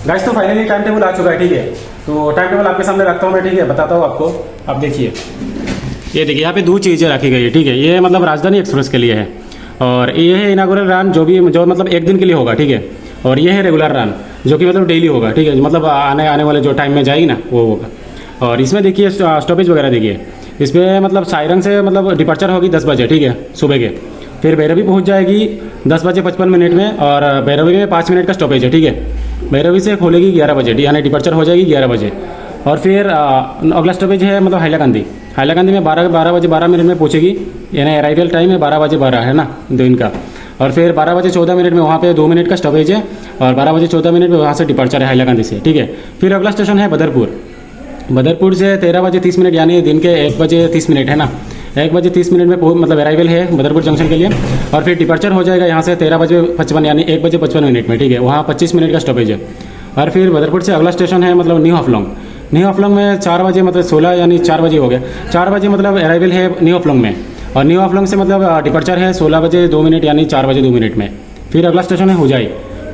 Guys तो finally time table आ चुका है, ठीक है। तो टाइम टेबल आपके सामने रखता हूँ मैं, ठीक है, बताता हूँ आपको। आप देखिए, ये देखिए यहाँ पे 2 चीज़ें रखी गई है, ठीक है। ये मतलब राजधानी एक्सप्रेस के लिए है, और ये है इनागुरल रन जो मतलब 1 दिन के लिए होगा, ठीक है। और ये है रेगुलर रन जो कि मतलब डेली होगा, ठीक है, मतलब आने वाले जो टाइम में जाएगी ना वो होगा। और इसमें देखिए स्टॉपेज वगैरह देखिए, इसमें मतलब सायरंग से मतलब डिपार्चर होगी 10 बजे, ठीक है, सुबह के। फिर भैरवी पहुंच जाएगी 10 बजे 55 मिनट में, और भैरवी में 5 मिनट का स्टॉपेज है, ठीक है। भैरवी से खोलेगी 11 बजे, यानी डिपार्चर हो जाएगी 11 बजे। और फिर अगला स्टॉपेज है मतलब हैलाकांदी में 12 बजे 12 मिनट में पहुँचेगी, यानी अराइवल टाइम है 12 बजे 12 है ना दिन का। और फिर 12 बजे 14 मिनट में वहाँ पे 2 मिनट का स्टॉपेज है, और 12 बजे 14 मिनट में वहाँ से डिपार्चर है हैलाकांदी से, ठीक है। फिर अगला स्टेशन है बदरपुर से 13 बजे 30 मिनट, यानी दिन के 1 बजे 30 मिनट है ना, 1 बजे 30 मिनट में मतलब अराइवल है बदरपुर जंक्शन के लिए। और फिर डिपार्चर हो जाएगा यहाँ से 13 बजे 55, यानी 1 बजे 55 मिनट में, ठीक है। वहाँ 25 मिनट का स्टॉपेज है। और फिर बदरपुर से अगला स्टेशन है मतलब न्यू हाफलोंग में 4 बजे मतलब 16, यानी 4 बजे हो गया, 4 बजे मतलब अराइवल है न्यू हाफलोंग में। और न्यू हाफलोंग से मतलब डिपार्चर है 16 बजे 2 मिनट, यानी 4 बजे 2 मिनट में। फिर अगला स्टेशन है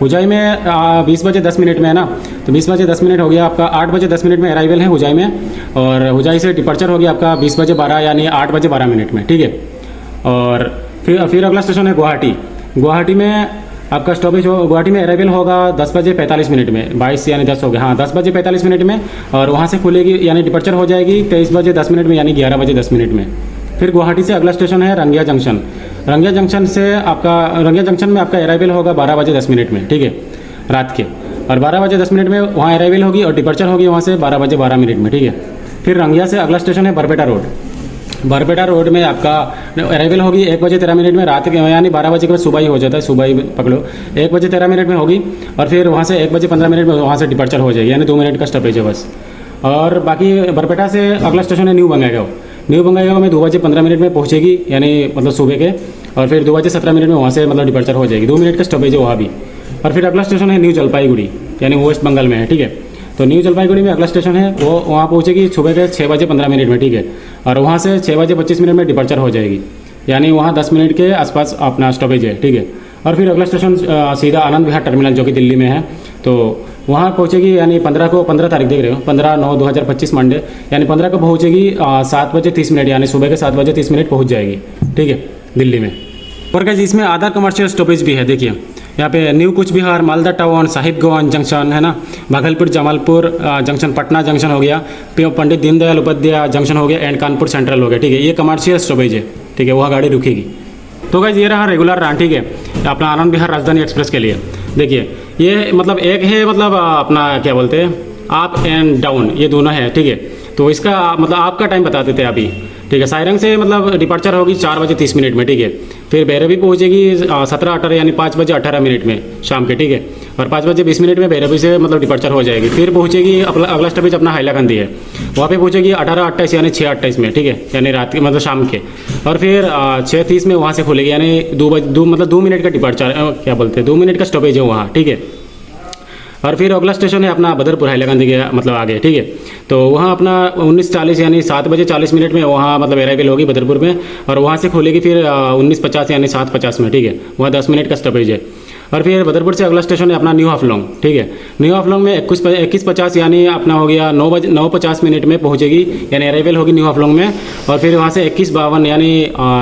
हुजाई में 20 बजे 10 मिनट में है ना, तो 20 बजे 10 मिनट हो गया आपका। 8 बजे 10 मिनट में अराइवल है हुजाई में, और हुजाई से डिपार्चर हो गया आपका 20 बजे 12, यानी 8 बजे 12 मिनट में, ठीक है। और फिर अगला स्टेशन है गुवाहाटी में आपका स्टॉपेज हो, गुवाहाटी में अराइवल होगा 10 बजे 45 मिनट में, 22 यानी 10 हो गया, हाँ 10 बजे 45 मिनट में। और वहाँ से खुलेगी यानी डिपार्चर हो जाएगी 23 बजे 10 मिनट में, यानी 11 बजे 10 मिनट में। फिर गुवाहाटी से अगला स्टेशन है रंगिया जंक्शन में आपका अराइवल होगा 12 बजे 10 मिनट में, ठीक है, रात के। और 12 बजे 10 मिनट में वहाँ अराइवल होगी और डिपार्चर होगी वहाँ से 12 बजे 12 मिनट में, ठीक है। फिर रंगिया से अगला स्टेशन है बरपेटा रोड में आपका अराइवल होगी 1 बजे 13 मिनट में रात के, यानी 12 बजे के बाद सुबह ही हो जाता है, सुबह ही पकड़ो, 1 बजे 13 मिनट में होगी। और फिर वहाँ से 1 बजे 15 मिनट में वहाँ से डिपार्चर हो जाएगी, यानी 2 मिनट का स्टॉपेज है बस। और बाकी बरपेटा से अगला स्टेशन है न्यू बंगाईगांव में 2 बजे 15 मिनट में पहुँचेगी, यानी मतलब सुबह के। और फिर 2 बजे 17 मिनट में वहाँ से मतलब डिपार्चर हो जाएगी, 2 मिनट का स्टॉपेज है वहाँ भी। और फिर अगला स्टेशन है न्यू जलपाईगुड़ी, यानी वेस्ट बंगाल में है, ठीक है। तो न्यू जलपाईगुड़ी में अगला स्टेशन है वो वहाँ पहुँचेगी सुबह के 6 बजे 15 मिनट में, ठीक है। और वहाँ से 6 बजे 25 मिनट में डिपार्चर हो जाएगी, यानी वहाँ 10 मिनट के आसपास अपना स्टॉपेज है, ठीक है। और फिर अगला स्टेशन सीधा आनंद विहार टर्मिनल जो कि दिल्ली में है, तो वहाँ पहुँचेगी, यानी 15 तारीख देख रहे हो, 15/9/2025 मंडे, यानी 15 को पहुँचेगी 7 बजे 30 मिनट, यानी सुबह के 7 बजे 30 मिनट पहुँच जाएगी, ठीक है, दिल्ली में। और गाइस इसमें आधार कमर्शियल स्टॉपेज भी है, देखिए यहाँ पे न्यू कुछ बिहार, मालदा टाउन, साहिबगंज जंक्शन है ना, भागलपुर जमालपुर जंक्शन, पटना जंक्शन हो गया, पंडित दीनदयाल उपाध्याय जंक्शन हो गया, एंड कानपुर सेंट्रल हो गया, ठीक है। ये कमर्शियल स्टॉपेज है, ठीक है, वहाँ गाड़ी रुकेगी। तो गाइस ये रहा रेगुलर रन, ठीक है, अपना आनंद विहार राजधानी एक्सप्रेस के लिए। देखिए ये मतलब एक है मतलब अपना क्या बोलते हैं अप एंड डाउन, ये दोनों है, ठीक है। तो इसका मतलब आपका टाइम बता देते हैं अभी, ठीक है। सायरंग से मतलब डिपार्चर होगी 4 बजे 30 मिनट में, ठीक है। फिर भैरवी पहुँचेगी 17-18, यानी 5 बजे 18 मिनट में शाम के, ठीक है। और 5 बजे 20 मिनट में भैरवी से मतलब डिपार्चर हो जाएगी। फिर पहुँचेगी अगला स्टॉपेज अपना हैलाकांदी है, वहाँ पे पहुँचेगी 18-28, यानी 6-28 में, ठीक है, यानी रात के मतलब शाम के। और फिर 6:30 में वहाँ से खुलेगी, यानी 2 मिनट का डिपार्चर क्या बोलते हैं 2 मिनट का स्टॉपेज है वहाँ, ठीक है। और फिर अगला स्टेशन है अपना बदरपुर हैलाकांदी के मतलब आगे, ठीक है। तो वहाँ अपना 19:40, यानी 7 बजे 40 मिनट में वहाँ मतलब अराइवल होगी बदरपुर में, और वहाँ से खुलेगी फिर 19:50, यानी 7:50 में, ठीक है। वहाँ 10 मिनट का स्टॉपेज है। और फिर बदरपुर से अगला स्टेशन है अपना न्यू हाफलोंग, ठीक है। न्यू हाफलोंग में 21:50, यानी अपना हो गया 9:50 मिनट में पहुँचेगी, यानी अराइवल होगी न्यू हाफलोंग में। और फिर वहाँ से 21:52, यानी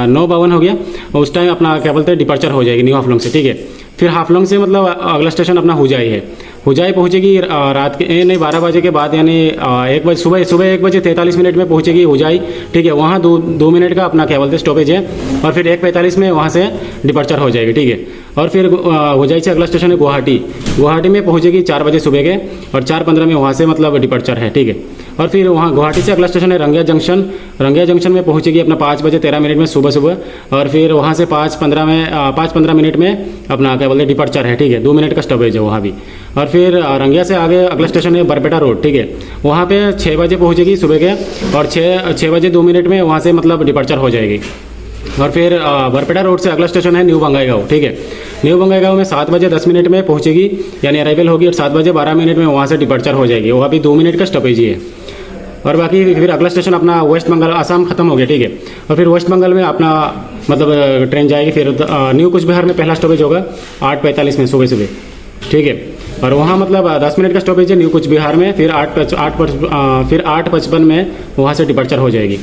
9:52 हो गया, उस टाइम अपना क्या बोलते हैं डिपार्चर हो जाएगी न्यू हाफलोंग से, ठीक है। फिर हाफलोंग से मतलब अगला स्टेशन अपना हुजाई है, हुजाई पहुँचेगी रात के नहीं 12 बजे के बाद, यानी 1 बजे सुबह 1 बजे 43 मिनट में पहुँचेगी हुजाई, ठीक है। वहाँ 2 मिनट का अपना क्या बोलते हैं स्टॉपेज है। और फिर 1:45 में वहाँ से डिपार्चर हो जाएगी, ठीक है। और फिर हुजाई से अगला स्टेशन है गुवाहाटी में पहुँचेगी 4 बजे सुबह के, और 4:15 में वहाँ से मतलब डिपार्चर है, ठीक है। और फिर वहाँ गुवाहाटी से अगला स्टेशन है रंगिया जंक्शन में पहुँचेगी अपना 5 बजे 13 मिनट में सुबह। और फिर वहाँ से 5:15 मिनट में अपना क्या बोलते हैं डिपार्चर है, ठीक है, 2 मिनट का स्टॉपेज है वहाँ भी। और फिर रंगिया से आगे अगला स्टेशन है बरपेटा रोड, ठीक है। वहाँ पे 6 बजे पहुँचेगी सुबह के, और 6 बजे 2 मिनट में वहाँ से मतलब डिपार्चर हो जाएगी। और फिर बरपेटा रोड से अगला स्टेशन है न्यू बंगाईगांव, ठीक है। न्यू बंगाईगांव में 7 बजे 10 मिनट में पहुँचेगी, यानी अराइवल होगी, और 7 बजे 12 मिनट में वहाँ से डिपार्चर हो जाएगी, वहाँ भी 2 मिनट का स्टॉपेज ही है। और बाकी फिर अगला स्टेशन अपना वेस्ट बंगाल, आसाम खत्म हो गया, ठीक है। और फिर वेस्ट बंगाल में अपना मतलब ट्रेन जाएगी, फिर न्यू कुछ बिहार में पहला स्टॉपेज होगा 8:45 में सुबह, ठीक है। और वहाँ मतलब 10 मिनट का स्टॉपेज है न्यू कुछ बिहार में, फिर 8:55 में वहाँ से डिपार्चर हो जाएगी,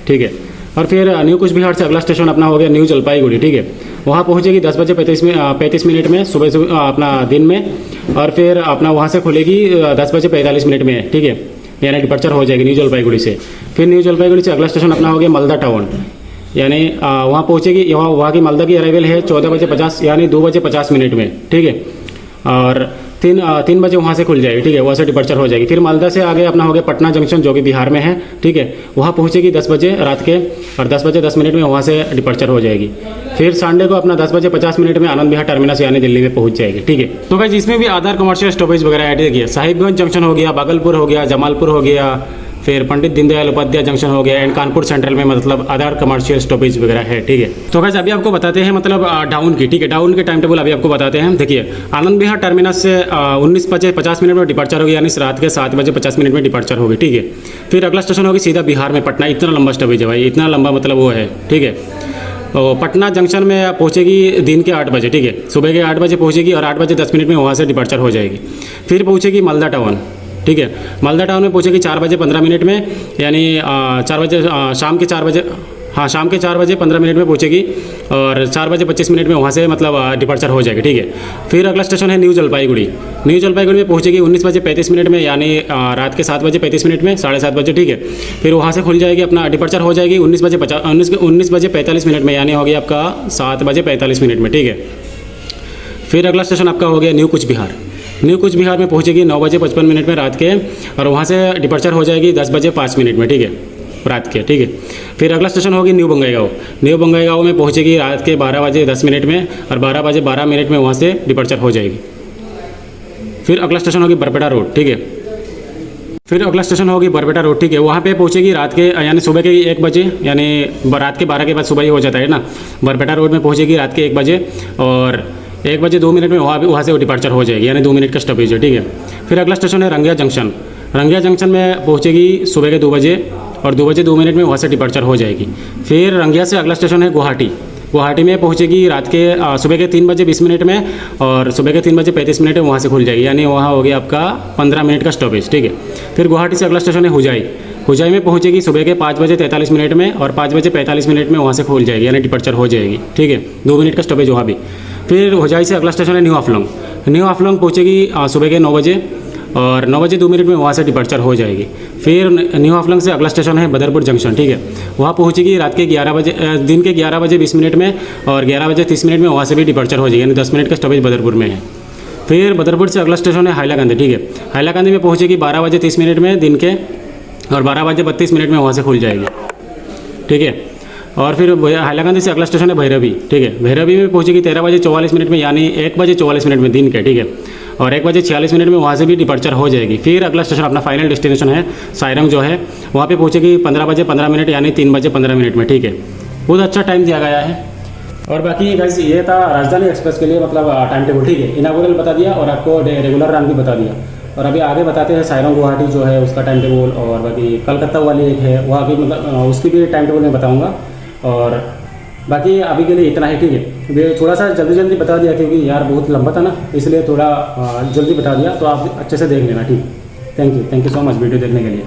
ठीक है। और फिर न्यू कुछ बिहार से अगला स्टेशन अपना हो गया न्यू जलपाईगुड़ी, ठीक है। वहाँ पहुँचेगी 10:35 मिनट में सुबह अपना दिन में, और फिर अपना वहाँ से खुलेगी 10:45 में, ठीक है, यानी डिपार्चर हो जाएगी न्यू जलपाईगुड़ी से। फिर न्यू जलपाईगुड़ी से अगला स्टेशन अपना हो गया मालदा टाउन, यानी वहाँ पहुँचेगी, वहाँ की मालदा की अराइवल है 14:50 यानी 2:50 में, ठीक है। और 3 बजे वहाँ से खुल जाएगी, ठीक है, वहाँ से डिपार्चर हो जाएगी। फिर मालदा से आगे अपना हो गया पटना जंक्शन जो कि बिहार में है, ठीक है। वहाँ पहुँचेगी 10 बजे रात के, और 10:10 में वहाँ से डिपार्चर हो जाएगी। फिर संडे को अपना 10:50 में आनंद विहार टर्मिनस यानी दिल्ली में पहुँच जाएगी, ठीक है। तो गाइस इसमें भी आधार कमर्शियल स्टॉपेज वगैरह ऐड किया, साहिबगंज जंक्शन हो गया, भागलपुर हो गया, जमालपुर हो गया, फिर पंडित दीनदयाल उपाध्याय जंक्शन हो गया, एंड कानपुर सेंट्रल में मतलब आधार कमर्शियल स्टॉपेज वगैरह है, ठीक है। तो गाइस अभी आपको बताते हैं मतलब डाउन की, ठीक है, डाउन के टाइम टेबल अभी आपको बताते हैं। देखिए आनंद विहार टर्मिनस से 19:50 में डिपार्चर होगी, यानी रात के 7:50 में डिपार्चर होगी, ठीक है। फिर अगला स्टेशन होगी सीधा बिहार में पटना, इतना लंबा स्टॉपेज है भाई, इतना लंबा मतलब वो है, ठीक है। तो पटना जंक्शन में पहुँचेगी दिन के 8 बजे, ठीक है, सुबह के 8 बजे पहुँचेगी और 8:10 में वहाँ से डिपार्चर हो जाएगी। फिर पहुँचेगी मालदा टाउन, ठीक है, मालदा टाउन में पहुँचेगी 4:15 में, यानी 4 बजे शाम के 4 बजे, हाँ शाम के 4:15 में पहुँचेगी, और 4:25 में वहाँ से मतलब डिपार्चर हो जाएगी, ठीक है। फिर अगला स्टेशन है न्यू जलपाईगुड़ी, न्यू जलपाईगुड़ी में पहुँचेगी 19:35 में, यानी रात के 7:35 में, 7:30 बजे, ठीक है। फिर वहाँ से खुल जाएगी, अपना डिपार्चर हो जाएगी 19:45 में, यानी हो गया आपका 7:45 में, ठीक है। फिर अगला स्टेशन आपका हो गया न्यू कुछ बिहार, न्यू कुछ बिहार में पहुँचेगी 9:55 में रात के, और वहाँ से डिपार्चर हो जाएगी 10:05 में, ठीक है, रात के, ठीक है। फिर अगला स्टेशन होगी न्यू बंगाईगांव, न्यू बंगाईगांव में पहुँचेगी रात के 12:10 में, और 12:12 में वहाँ से डिपार्चर हो जाएगी। फिर अगला स्टेशन होगी बरपेटा रोड, ठीक है। फिर अगला स्टेशन होगी बरपेटा रोड, ठीक है, वहाँ पे पहुँचेगी रात के यानी सुबह के 1 बजे, यानी रात के 12 के बाद सुबह ही हो जाता है ना। बरपेटा रोड में पहुँचेगी रात के 1 बजे, और 1:02 में वहाँ से वो डिपार्चर हो जाएगी, यानी 2 मिनट का स्टॉपेज है, ठीक है। फिर अगला स्टेशन है रंगिया जंक्शन, रंगिया जंक्शन में पहुँचेगी सुबह के 2 बजे, और 2:02 में वहाँ से डिपार्चर हो जाएगी। फिर रंगिया से अगला स्टेशन है गुवाहाटी, गुवाहाटी में पहुँचेगी रात के सुबह के 3:20 में, और सुबह के 3:35 में वहाँ से खुल जाएगी, यानी वहाँ हो गया आपका 15 मिनट का स्टॉपेज, ठीक है। फिर गुवाहाटी से अगला स्टेशन है हुजाई, हुजाई में पहुँचेगी सुबह के 5:43 में, और 5:45 में वहाँ से खुल जाएगी, यानी डिपार्चर हो जाएगी, ठीक है, 2 मिनट का स्टॉपेज वहाँ भी। फिर हुजाई से अगला स्टेशन है न्यू आफ्लोंग, न्यू आफ्लोंग पहुँचेगी सुबह के 9 बजे, और 9:02 में वहाँ से डिपार्चर हो जाएगी। फिर न्यू आफ्लोंग से अगला स्टेशन है बदरपुर जंक्शन, ठीक है, वहाँ पहुँचेगी रात के 11 बजे, दिन के 11:20 में, और 11:30 में वहाँ से भी डिपार्चर हो जाएगी, यानी 10 मिनट का स्टॉपेज बदरपुर में है। फिर बदरपुर से अगला स्टेशन है हाइलाकांदी, ठीक है, हाइलाकांदी में पहुँचेगी 12:30 में दिन के, और 12:32 में वहाँ से खुल जाएगी, ठीक है। और फिर हाइलाकांदी से अगला स्टेशन है भैरवी, ठीक है, भैरवी में पहुँचेगी 13:44 में, यानी 1:44 में दिन के, ठीक है, और 1:46 में वहाँ से भी डिपार्चर हो जाएगी। फिर अगला स्टेशन अपना फाइनल डेस्टिनेशन है सायरंग जो है, वहाँ पे पहुँचेगी 15:15 यानी 3:15 में, ठीक है। बहुत अच्छा टाइम दिया गया है। और बाकी गाइस ये था राजधानी एक्सप्रेस के लिए मतलब टाइम टेबल, ठीक है, इनागुरल बता दिया और आपको रेगुलर रन भी बता दिया। और अभी आगे बताते हैं सायरंग गुवाहाटी जो है उसका टाइम टेबल, और बाकी कलकत्ता वाली एक है वहाँ भी मतलब उसकी भी टाइम टेबल मैं बताऊँगा। और बाकी अभी के लिए इतना ही, ठीक है। वे थोड़ा सा जल्दी बता दिया क्योंकि यार बहुत लंबा था ना, इसलिए थोड़ा जल्दी बता दिया, तो आप अच्छे से देख लेना, ठीक। Thank you so much video देखने के लिए।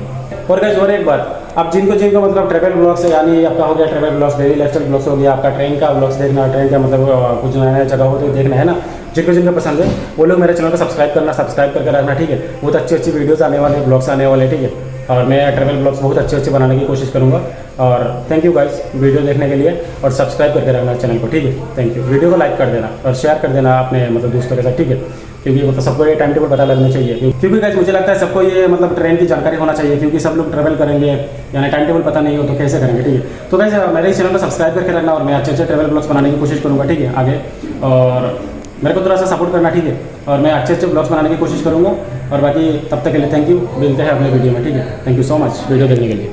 और गाइस और एक बात, अब जिनको मतलब ट्रैवल ब्लॉग्स है, यानी आपका हो गया travel blogs, daily lifestyle blogs हो गया, आपका ट्रेन का ब्लॉग्स देखना, ट्रेन का मतलब कुछ नया नया जगह हो तो देखना है ना, जिनको पसंद है वो लोग मेरे चैनल को सब्सक्राइब करके रखना, ठीक है। बहुत अच्छी वीडियोस आने वाले, ब्लॉग्स आने वाले, ठीक है। और मैं ट्रैवल ब्लॉग्स बहुत अच्छे बनाने की कोशिश करूँगा। और थैंक यू गाइस वीडियो देखने के लिए, और सब्सक्राइब करके रखना चैनल को, ठीक है। Thank you. वीडियो को लाइक कर देना और शेयर कर देना अपने मतलब दोस्तों के साथ, ठीक है, क्योंकि मतलब सबको ये टाइम टेबल पता लगना चाहिए, क्योंकि गाइस मुझे लगता है सबको ये मतलब ट्रेन की जानकारी होना चाहिए, क्योंकि सब लोग ट्रैवल करेंगे, यानी टाइम टेबल पता नहीं हो तो कैसे करेंगे, ठीक है। तो गाइस मेरे इस चैनल को सब्सक्राइब करके रखना, और मैं अच्छे ट्रैवल ब्लॉग्स बनाने की कोशिश करूँगा, ठीक है, आगे। और मेरे को थोड़ा सा सपोर्ट करना, ठीक है, और मैं अच्छे ब्लॉग्स बनाने की कोशिश करूँगा। और बाकी तब तक के लिए थैंक यू, मिलते हैं अगले वीडियो में, ठीक है। Thank you so much video देखने के लिए।